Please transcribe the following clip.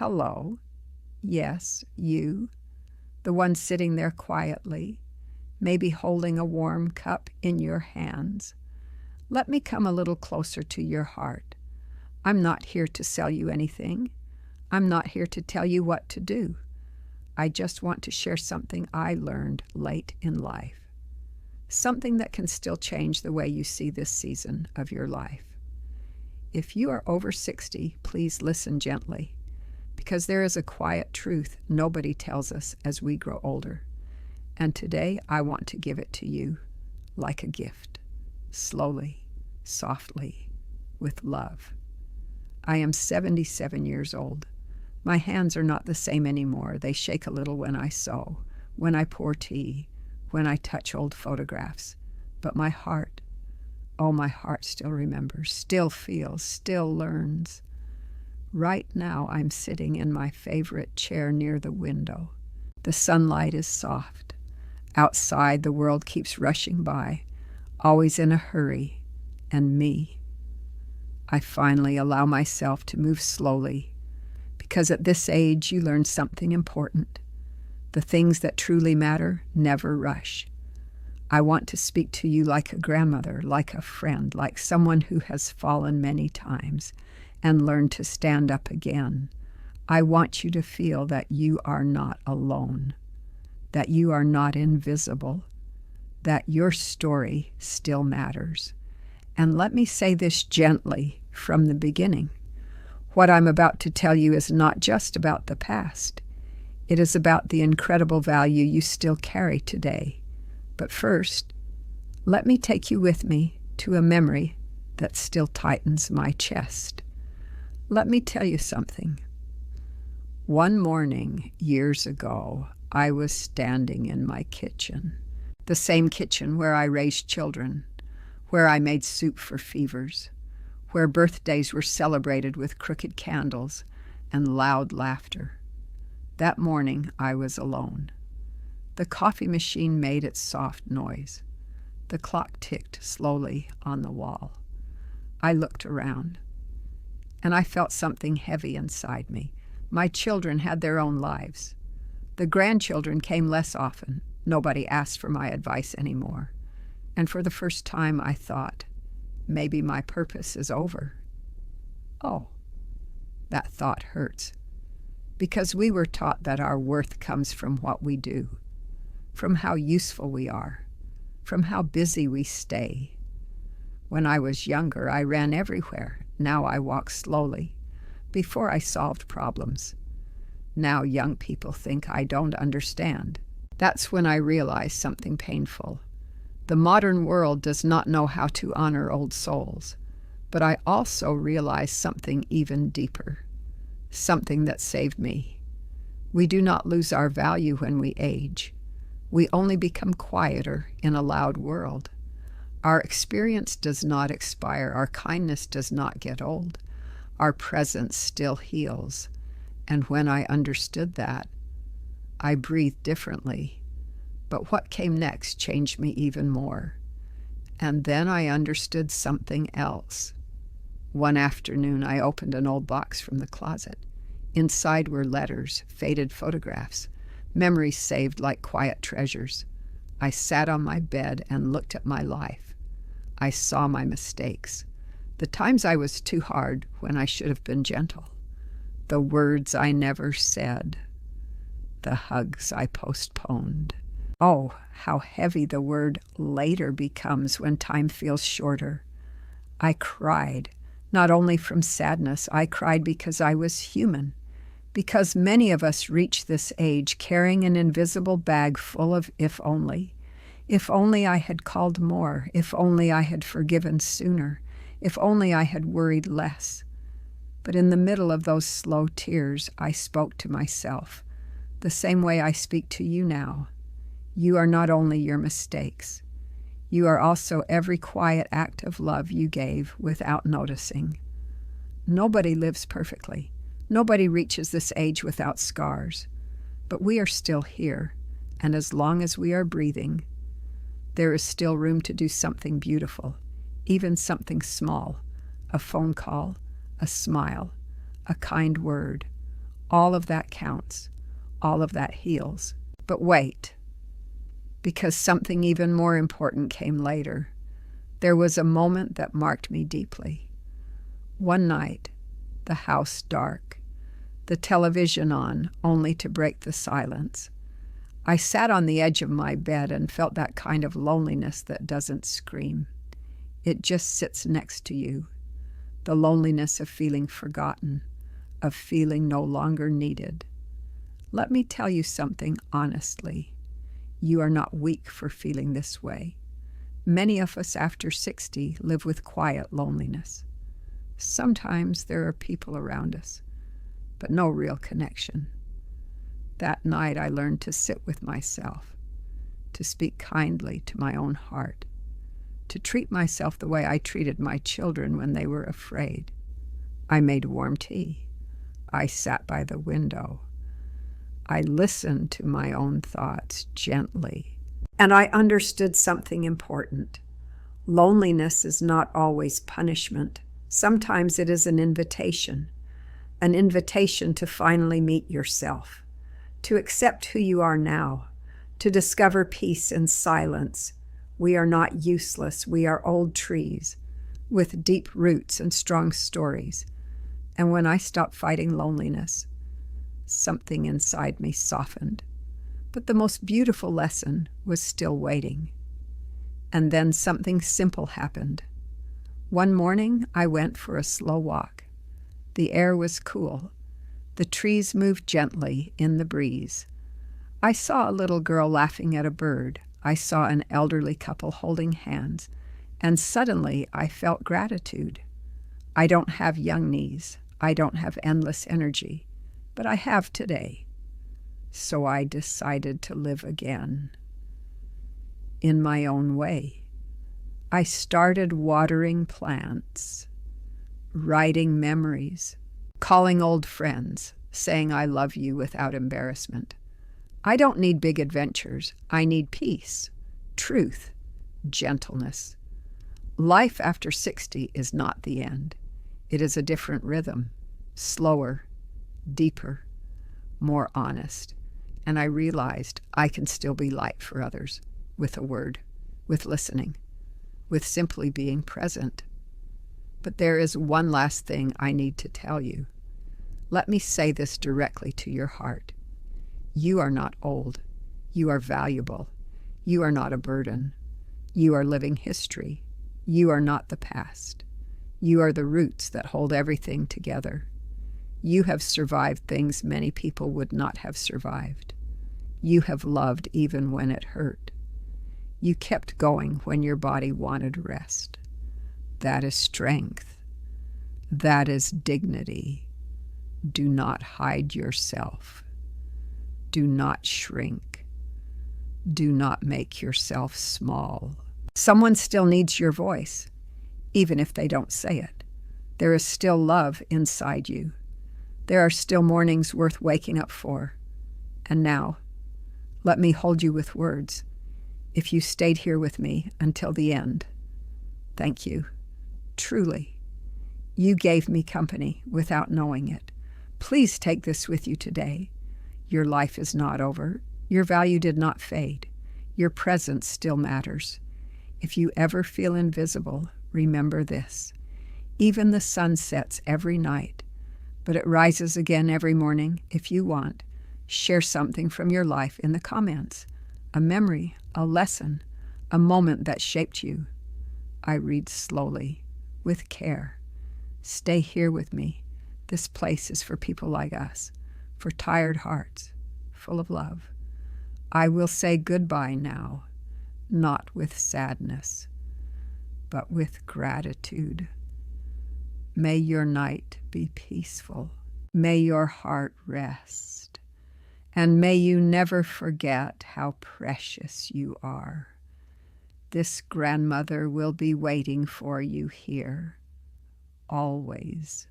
Hello. Yes, you, the one sitting there quietly, maybe holding a warm cup in your hands. Let me come a little closer to your heart. I'm not here to sell you anything. I'm not here to tell you what to do. I just want to share something I learned late in life. Something that can still change the way you see this season of your life. If you are over 60, please listen gently, because there is a quiet truth nobody tells us as we grow older. And today I want to give it to you like a gift, slowly, softly, with love. I am 77 years old. My hands are not the same anymore. They shake a little when I sew, when I pour tea, when I touch old photographs. But my heart, oh, my heart still remembers, still feels, still learns. Right now I'm sitting in my favorite chair near the window. The sunlight is soft. Outside the world keeps rushing by, always in a hurry, and me. I finally allow myself to move slowly, because at this age you learn something important. The things that truly matter never rush. I want to speak to you like a grandmother, like a friend, like someone who has fallen many times and learned to stand up again. I want you to feel that you are not alone, that you are not invisible, that your story still matters. And let me say this gently from the beginning. What I'm about to tell you is not just about the past. It is about the incredible value you still carry today. But first, let me take you with me to a memory that still tightens my chest. Let me tell you something. One morning, years ago, I was standing in my kitchen, the same kitchen where I raised children, where I made soup for fevers, where birthdays were celebrated with crooked candles and loud laughter. That morning, I was alone. The coffee machine made its soft noise. The clock ticked slowly on the wall. I looked around, and I felt something heavy inside me. My children had their own lives. The grandchildren came less often. Nobody asked for my advice anymore. And for the first time, I thought, maybe my purpose is over. Oh, that thought hurts. Because we were taught that our worth comes from what we do, from how useful we are, from how busy we stay. When I was younger, I ran everywhere. Now I walk slowly. Before I solved problems. Now young people think I don't understand. That's when I realized something painful. The modern world does not know how to honor old souls. But I also realized something even deeper. Something that saved me. We do not lose our value when we age. We only become quieter in a loud world. Our experience does not expire. Our kindness does not get old. Our presence still heals. And when I understood that, I breathed differently. But what came next changed me even more. And then I understood something else. One afternoon, I opened an old box from the closet. Inside were letters, faded photographs, memories saved like quiet treasures. I sat on my bed and looked at my life. I saw my mistakes, the times I was too hard when I should have been gentle, the words I never said, the hugs I postponed. Oh, how heavy the word later becomes when time feels shorter. I cried, not only from sadness, I cried because I was human. Because many of us reach this age carrying an invisible bag full of if only. If only I had called more. If only I had forgiven sooner. If only I had worried less. But in the middle of those slow tears, I spoke to myself, the same way I speak to you now. You are not only your mistakes. You are also every quiet act of love you gave without noticing. Nobody lives perfectly. Nobody reaches this age without scars. But we are still here, and as long as we are breathing, there is still room to do something beautiful, even something small, a phone call, a smile, a kind word, All of that counts. All of that heals. But wait, because something even more important came later. There was a moment that marked me deeply. One night, the house dark, the television on, only to break the silence. I sat on the edge of my bed and felt that kind of loneliness that doesn't scream. It just sits next to you. The loneliness of feeling forgotten, of feeling no longer needed. Let me tell you something honestly. You are not weak for feeling this way. Many of us after 60 live with quiet loneliness. Sometimes there are people around us, but no real connection. That night I learned to sit with myself, to speak kindly to my own heart, to treat myself the way I treated my children when they were afraid. I made warm tea. I sat by the window. I listened to my own thoughts gently. And I understood something important. Loneliness is not always punishment. Sometimes it is an invitation to finally meet yourself, to accept who you are now, to discover peace in silence. We are not useless. We are old trees with deep roots and strong stories. And when I stopped fighting loneliness, something inside me softened. But the most beautiful lesson was still waiting. And then something simple happened. One morning, I went for a slow walk. The air was cool. The trees moved gently in the breeze. I saw a little girl laughing at a bird. I saw an elderly couple holding hands. And suddenly, I felt gratitude. I don't have young knees. I don't have endless energy. But I have today. So I decided to live again. In my own way. I started watering plants, writing memories, calling old friends, saying I love you without embarrassment. I don't need big adventures. I need peace, truth, gentleness. Life after 60 is not the end. It is a different rhythm, slower, deeper, more honest. And I realized I can still be light for others with a word, with listening, with simply being present. But there is one last thing I need to tell you. Let me say this directly to your heart. You are not old. You are valuable. You are not a burden. You are living history. You are not the past. You are the roots that hold everything together. You have survived things many people would not have survived. You have loved even when it hurt. You kept going when your body wanted rest. That is strength. That is dignity. Do not hide yourself. Do not shrink. Do not make yourself small. Someone still needs your voice, even if they don't say it. There is still love inside you. There are still mornings worth waking up for. And now, let me hold you with words. If you stayed here with me until the end, thank you. Truly, you gave me company without knowing it. Please take this with you today. Your life is not over. Your value did not fade. Your presence still matters. If you ever feel invisible, remember this. Even the sun sets every night, but it rises again every morning. If you want, share something from your life in the comments. A memory, a lesson, a moment that shaped you. I read slowly, with care. Stay here with me. This place is for people like us, for tired hearts, full of love. I will say goodbye now, not with sadness, but with gratitude. May your night be peaceful. May your heart rest. And may you never forget how precious you are. This grandmother will be waiting for you here, always.